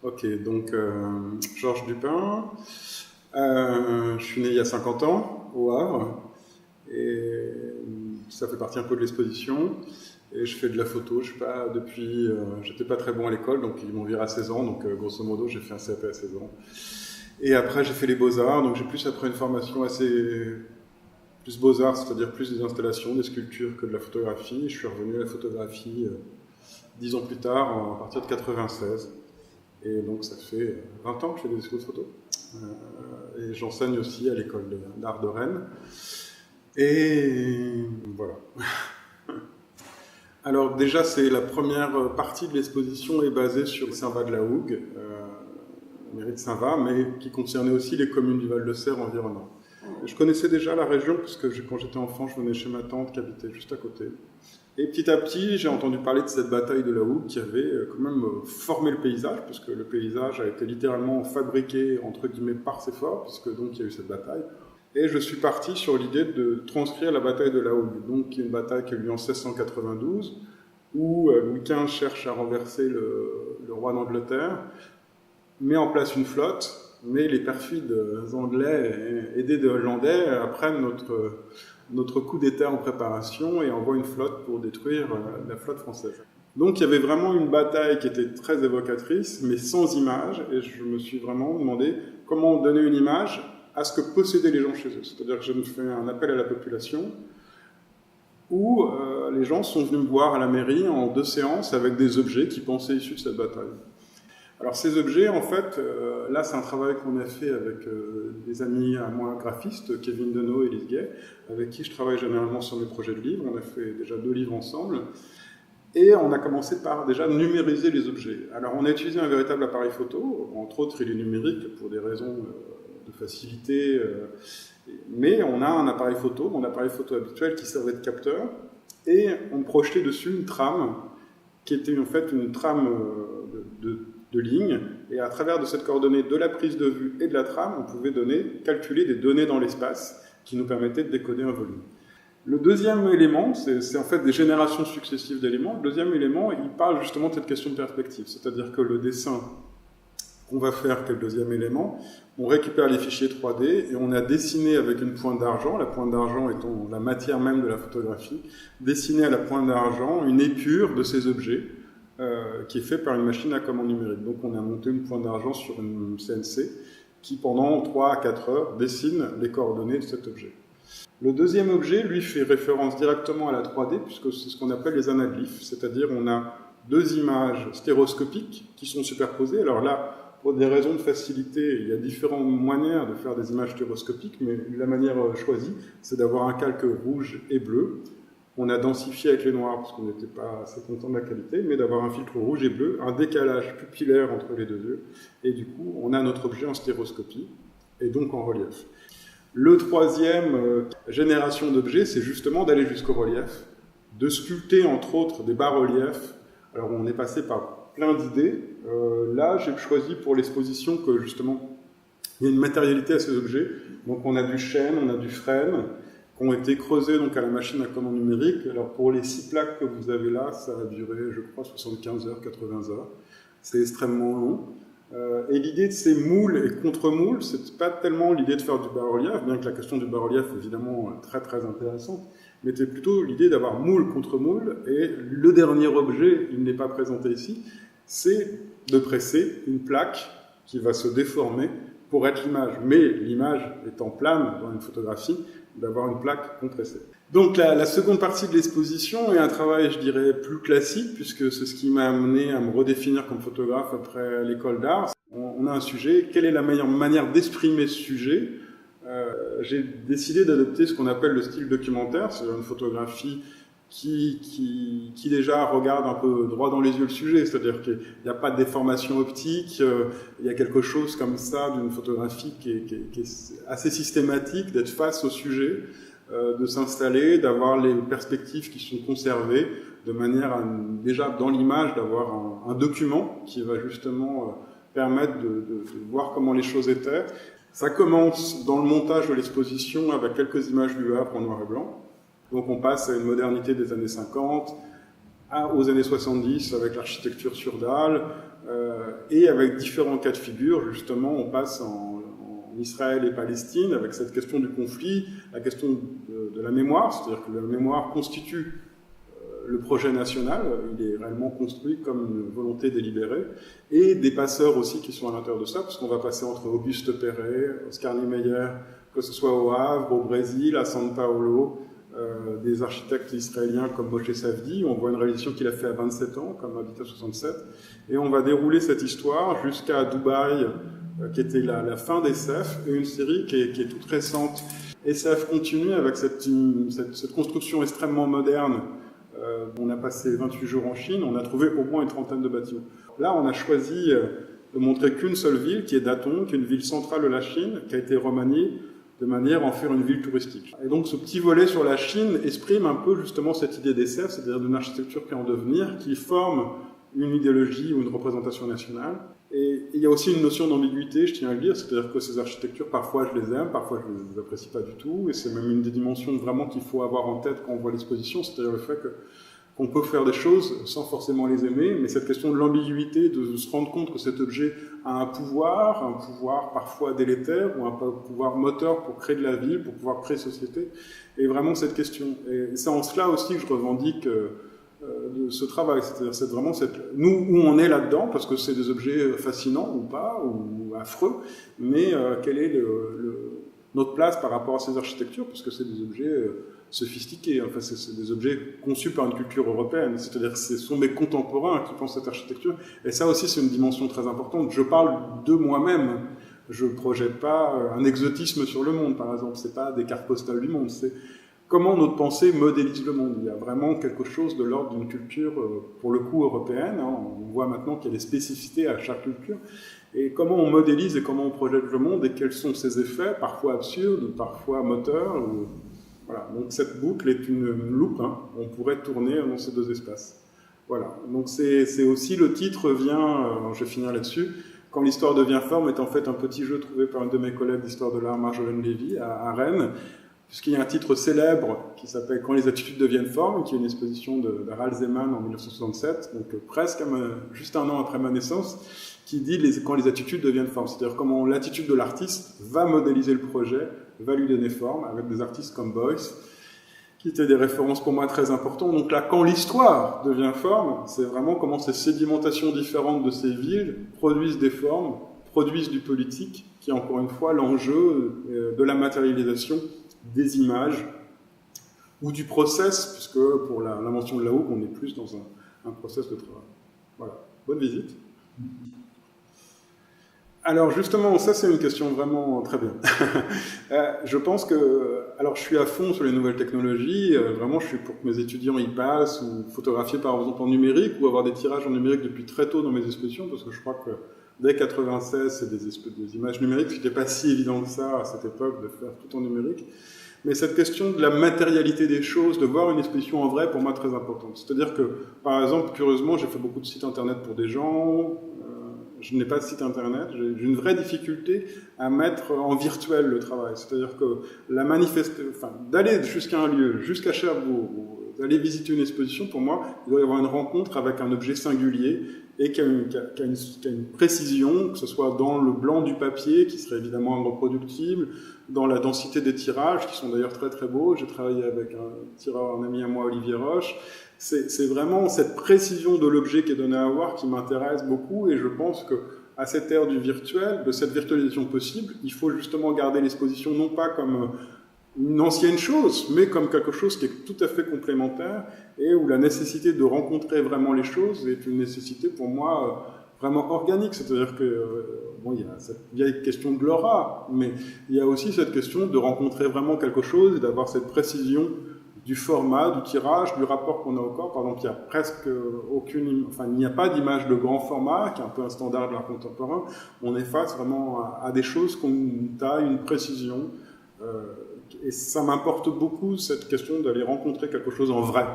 Ok, donc Georges Dupin, je suis né il y a 50 ans au Havre et ça fait partie un peu de l'exposition et je fais de la photo, je sais pas, depuis, j'étais pas très bon à l'école donc ils m'ont viré à 16 ans donc grosso modo j'ai fait un CAP à 16 ans et après j'ai fait les beaux-arts donc j'ai plus après une formation assez plus beaux-arts, c'est-à-dire plus des installations, des sculptures que de la photographie. Je suis revenu à la photographie 10 ans plus tard, à partir de 96. Et donc ça fait 20 ans que je fais des expos de photos. Et j'enseigne aussi à l'école d'art de Rennes. Et voilà. Alors déjà, c'est la première partie de l'exposition est basée sur Saint-Va de la Hougue, la mairie de Saint-Va, mais qui concernait aussi les communes du Val-de-Serre environnantes. Je connaissais déjà la région, puisque quand j'étais enfant, je venais chez ma tante qui habitait juste à côté. Et petit à petit, j'ai entendu parler de cette bataille de la Hougue qui avait quand même formé le paysage, puisque le paysage a été littéralement fabriqué, entre guillemets, par ces forts, puisque donc il y a eu cette bataille. Et je suis parti sur l'idée de transcrire la bataille de la Hougue, donc qui est une bataille qui a eu lieu en 1692, où Louis XV cherche à renverser le roi d'Angleterre, met en place une flotte, mais les perfides Anglais, aidés des Hollandais, apprennent notre coup d'État en préparation et envoient une flotte pour détruire la flotte française. Donc il y avait vraiment une bataille qui était très évocatrice, mais sans image, et je me suis vraiment demandé comment donner une image à ce que possédaient les gens chez eux. C'est-à-dire que je me fais un appel à la population, où les gens sont venus me voir à la mairie en 2 séances avec des objets qui pensaient issus de cette bataille. Alors ces objets, en fait, là c'est un travail qu'on a fait avec des amis à moi graphistes, Kevin Deneau et Lise Gay, avec qui je travaille généralement sur mes projets de livres. On a fait déjà 2 livres ensemble. Et on a commencé par déjà numériser les objets. Alors on a utilisé un véritable appareil photo, entre autres il est numérique pour des raisons de facilité, mais on a un appareil photo, mon appareil photo habituel qui servait de capteur, et on projetait dessus une trame, qui était en fait une trame de lignes, et à travers de cette coordonnée de la prise de vue et de la trame, on pouvait calculer des données dans l'espace qui nous permettaient de décoder un volume. Le deuxième élément, c'est en fait des générations successives d'éléments. Le deuxième élément, il parle justement de cette question de perspective, c'est-à-dire que le dessin qu'on va faire, qui est le deuxième élément, on récupère les fichiers 3D et on a dessiné avec une pointe d'argent, la pointe d'argent étant la matière même de la photographie, dessiné à la pointe d'argent une épure de ces objets, qui est fait par une machine à commande numérique. Donc on a monté une pointe d'argent sur une CNC qui pendant 3 à 4 heures dessine les coordonnées de cet objet. Le deuxième objet, lui, fait référence directement à la 3D puisque c'est ce qu'on appelle les anaglyphes, c'est-à-dire on a 2 images stéroscopiques qui sont superposées. Alors là, pour des raisons de facilité, il y a différentes manières de faire des images stéroscopiques, mais la manière choisie, c'est d'avoir un calque rouge et bleu. On a densifié avec les noirs parce qu'on n'était pas assez content de la qualité, mais d'avoir un filtre rouge et bleu, un décalage pupillaire entre les 2 yeux, et du coup, on a notre objet en stéroscopie, et donc en relief. Le troisième génération d'objets, c'est justement d'aller jusqu'au relief, de sculpter entre autres des bas-reliefs. Alors on est passé par plein d'idées. Là, j'ai choisi pour l'exposition que justement, il y a une matérialité à ces objets. Donc on a du chêne, on a du frêne, qui ont été creusés donc à la machine à commande numérique. Alors pour les 6 plaques que vous avez là, ça a duré, je crois, 75 heures, 80 heures. C'est extrêmement long. Et l'idée de ces moules et contre-moules, c'est pas tellement l'idée de faire du bas-relief, bien que la question du bas-relief est évidemment très très intéressante, mais c'est plutôt l'idée d'avoir moule contre moule. Et le dernier objet, il n'est pas présenté ici, c'est de presser une plaque qui va se déformer pour être l'image. Mais l'image étant plane dans une photographie, d'avoir une plaque compressée. Donc la seconde partie de l'exposition est un travail, je dirais, plus classique, puisque c'est ce qui m'a amené à me redéfinir comme photographe après l'école d'art. On a un sujet, quelle est la meilleure manière d'exprimer ce sujet ? J'ai décidé d'adopter ce qu'on appelle le style documentaire, c'est une photographie qui déjà regarde un peu droit dans les yeux le sujet, c'est-à-dire qu'il n'y a pas de déformation optique, il y a quelque chose comme ça d'une photographie qui est assez systématique, d'être face au sujet, de s'installer, d'avoir les perspectives qui sont conservées, de manière à, déjà dans l'image, d'avoir un document qui va justement permettre de voir comment les choses étaient. Ça commence dans le montage de l'exposition avec quelques images du Havre en noir et blanc. Donc on passe à une modernité des années 50, aux années 70 avec l'architecture sur dalle, et avec différents cas de figure. Justement, on passe en Israël et Palestine avec cette question du conflit, la question de la mémoire, c'est-à-dire que la mémoire constitue le projet national, il est réellement construit comme une volonté délibérée, et des passeurs aussi qui sont à l'intérieur de ça, parce qu'on va passer entre Auguste Perret, Oscar Niemeyer, que ce soit au Havre, au Brésil, à São Paulo, des architectes israéliens comme Moshe Safdie. On voit une réalisation qu'il a fait à 27 ans, comme Habitat 67, et on va dérouler cette histoire jusqu'à Dubaï, qui était la fin d'SF, et une série qui est toute récente. SF continue avec cette construction extrêmement moderne. On a passé 28 jours en Chine, on a trouvé au moins une trentaine de bâtiments. Là, on a choisi de montrer qu'une seule ville, qui est Datong, qui est une ville centrale de la Chine, qui a été remaniée de manière à en faire une ville touristique. Et donc ce petit volet sur la Chine exprime un peu justement cette idée d'SF, c'est-à-dire d'une architecture qui est en devenir, qui forme une idéologie ou une représentation nationale. Et il y a aussi une notion d'ambiguïté, je tiens à le dire, c'est-à-dire que ces architectures, parfois je les aime, parfois je ne les apprécie pas du tout, et c'est même une des dimensions vraiment qu'il faut avoir en tête quand on voit l'exposition, c'est-à-dire le fait qu'on peut faire des choses sans forcément les aimer, mais cette question de l'ambiguïté, de se rendre compte que cet objet a un pouvoir parfois délétère, ou un pouvoir moteur pour créer de la ville, pour pouvoir créer société, et vraiment cette question. Et c'est en cela aussi que je revendique de ce travail, c'est-à-dire c'est vraiment nous où on est là-dedans, parce que c'est des objets fascinants ou pas, ou affreux, mais quelle est notre place par rapport à ces architectures, parce que c'est des objets sophistiqués, enfin c'est des objets conçus par une culture européenne, c'est-à-dire que ce sont des contemporains qui pensent cette architecture, et ça aussi c'est une dimension très importante. Je parle de moi-même, je projette pas un exotisme sur le monde, par exemple, c'est pas des cartes postales du monde, c'est comment notre pensée modélise le monde. Il y a vraiment quelque chose de l'ordre d'une culture, pour le coup, européenne. On voit maintenant qu'il y a des spécificités à chaque culture. Et comment on modélise et comment on projette le monde et quels sont ses effets, parfois absurdes, parfois moteurs. Voilà. Donc cette boucle est une loupe. On pourrait tourner dans ces deux espaces. Voilà. Donc c'est aussi le titre vient, je vais finir là-dessus, quand l'histoire devient forme, est en fait un petit jeu trouvé par une de mes collègues d'histoire de l'art, Marjolaine Lévy, à Rennes, puisqu'il y a un titre célèbre qui s'appelle « Quand les attitudes deviennent formes », qui est une exposition de Ralph Zeman en 1967, donc presque juste un an après ma naissance, qui dit « Quand les attitudes deviennent formes », c'est-à-dire comment l'attitude de l'artiste va modéliser le projet, va lui donner forme, avec des artistes comme Beuys, qui étaient des références pour moi très importantes. Donc là, quand l'histoire devient forme, c'est vraiment comment ces sédimentations différentes de ces villes produisent des formes, produisent du politique, qui est encore une fois l'enjeu de la matérialisation des images ou du process, puisque pour l'invention de la houppe, on est plus dans un process de travail. Voilà, bonne visite. Alors justement, ça c'est une question vraiment très bien. Je pense que, alors je suis à fond sur les nouvelles technologies, vraiment je suis pour que mes étudiants y passent, ou photographier par exemple en numérique, ou avoir des tirages en numérique depuis très tôt dans mes expositions, parce que je crois que dès 1996, c'est des images numériques, ce n'était pas si évident que ça à cette époque de faire tout en numérique. Mais cette question de la matérialité des choses, de voir une exposition en vrai, pour moi, très importante. C'est-à-dire que, par exemple, curieusement, j'ai fait beaucoup de sites internet pour des gens, je n'ai pas de site internet, j'ai une vraie difficulté à mettre en virtuel le travail. C'est-à-dire que d'aller jusqu'à un lieu, jusqu'à Cherbourg, d'aller visiter une exposition, pour moi, il doit y avoir une rencontre avec un objet singulier et qui a une précision, que ce soit dans le blanc du papier, qui serait évidemment reproductible, dans la densité des tirages, qui sont d'ailleurs très très beaux. J'ai travaillé avec un ami à moi, Olivier Roche. C'est vraiment cette précision de l'objet qui est donnée à voir qui m'intéresse beaucoup, et je pense que à cette ère du virtuel, de cette virtualisation possible, il faut justement garder l'exposition non pas comme une ancienne chose, mais comme quelque chose qui est tout à fait complémentaire, et où la nécessité de rencontrer vraiment les choses est une nécessité pour moi vraiment organique. C'est-à-dire que, il y a cette vieille question de l'aura, mais il y a aussi cette question de rencontrer vraiment quelque chose et d'avoir cette précision du format, du tirage, du rapport qu'on a au corps. Par exemple, il y a presque il n'y a pas d'image de grand format, qui est un peu un standard de l'art contemporain. On est face vraiment à des choses qui ont une taille, une précision, et ça m'importe beaucoup, cette question d'aller rencontrer quelque chose en vrai.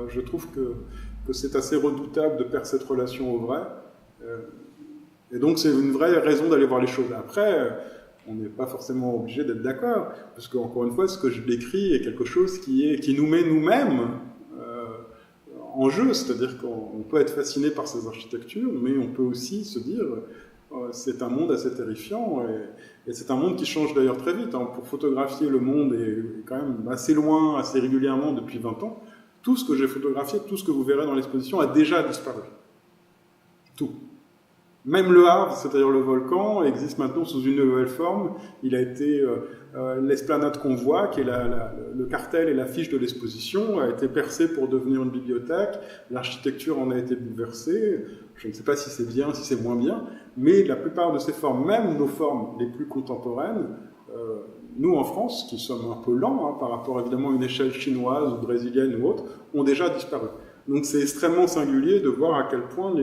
Je trouve que c'est assez redoutable de perdre cette relation au vrai, et donc c'est une vraie raison d'aller voir les choses. Après, on n'est pas forcément obligé d'être d'accord, parce qu'encore une fois, ce que je décris est quelque chose qui nous met nous-mêmes en jeu, c'est-à-dire qu'on peut être fasciné par ces architectures, mais on peut aussi se dire c'est un monde assez terrifiant, et c'est un monde qui change d'ailleurs très vite. Hein. Pour photographier le monde est quand même assez loin, assez régulièrement depuis 20 ans. Tout ce que j'ai photographié, tout ce que vous verrez dans l'exposition a déjà disparu. Tout. Même le Havre, c'est-à-dire le volcan, existe maintenant sous une nouvelle forme. Il a été l'esplanade qu'on voit, qui est le cartel et l'affiche de l'exposition, a été percé pour devenir une bibliothèque. L'architecture en a été bouleversée. Je ne sais pas si c'est bien, si c'est moins bien, mais la plupart de ces formes, même nos formes les plus contemporaines, nous en France, qui sommes un peu lents par rapport évidemment à une échelle chinoise ou brésilienne ou autre, ont déjà disparu. Donc c'est extrêmement singulier de voir à quel point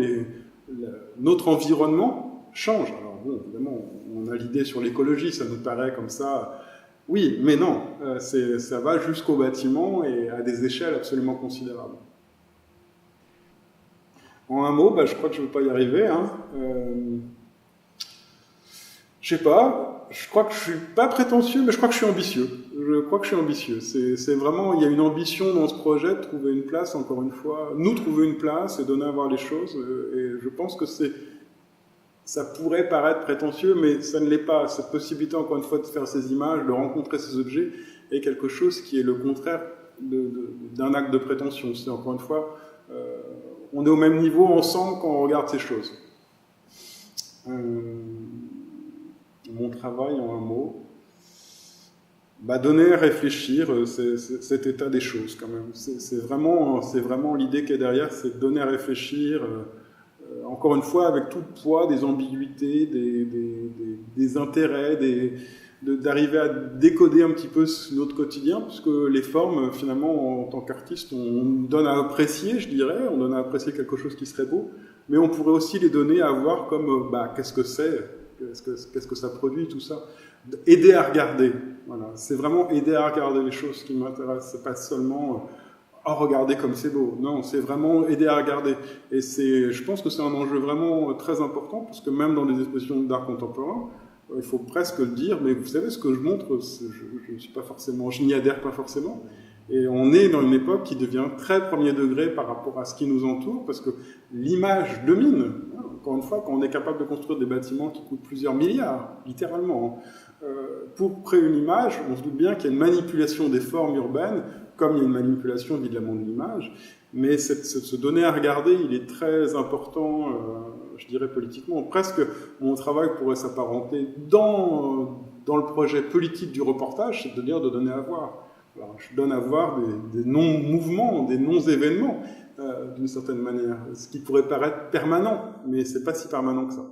notre environnement change. Alors bon, évidemment, on a l'idée sur l'écologie, ça nous paraît comme ça. Oui, mais non, ça va jusqu'au bâtiment et à des échelles absolument considérables. En un mot, je crois que je ne vais pas y arriver. Je sais pas, je crois que je suis pas prétentieux, mais je crois que je suis ambitieux. Je crois que je suis ambitieux. C'est vraiment, il y a une ambition dans ce projet de trouver une place, encore une fois, nous trouver une place et donner à voir les choses. Et je pense que ça pourrait paraître prétentieux, mais ça ne l'est pas. Cette possibilité, encore une fois, de faire ces images, de rencontrer ces objets, est quelque chose qui est le contraire d'un acte de prétention. C'est encore une fois, on est au même niveau ensemble quand on regarde ces choses. Mon travail en un mot, donner à réfléchir cet état des choses quand même. C'est vraiment l'idée qui est derrière, c'est de donner à réfléchir, encore une fois avec tout le poids des ambiguïtés, des intérêts, d'arriver à décoder un petit peu notre quotidien, puisque les formes, finalement, en tant qu'artiste, on donne à apprécier, je dirais, on donne à apprécier quelque chose qui serait beau, mais on pourrait aussi les donner à voir comme, qu'est-ce que c'est, qu'est-ce que ça produit, tout ça. Aider à regarder, voilà. C'est vraiment aider à regarder les choses qui m'intéressent, c'est pas seulement regardez comme c'est beau. Non, c'est vraiment aider à regarder. Et je pense que c'est un enjeu vraiment très important, parce que même dans les expositions d'art contemporain, il faut presque le dire, mais vous savez, ce que je montre, je ne suis pas forcément, je n'y adhère pas forcément. Et on est dans une époque qui devient très premier degré par rapport à ce qui nous entoure, parce que l'image domine. Encore une fois, quand on est capable de construire des bâtiments qui coûtent plusieurs milliards, littéralement, pour créer une image, on se doute bien qu'il y a une manipulation des formes urbaines, comme il y a une manipulation évidemment de l'image, mais se donner à regarder, il est très important, je dirais politiquement. Presque, mon travail pourrait s'apparenter dans le projet politique du reportage, c'est-à-dire de donner à voir. Alors, je donne à voir des non-mouvements, des non-événements, d'une certaine manière, ce qui pourrait paraître permanent, mais c'est pas si permanent que ça.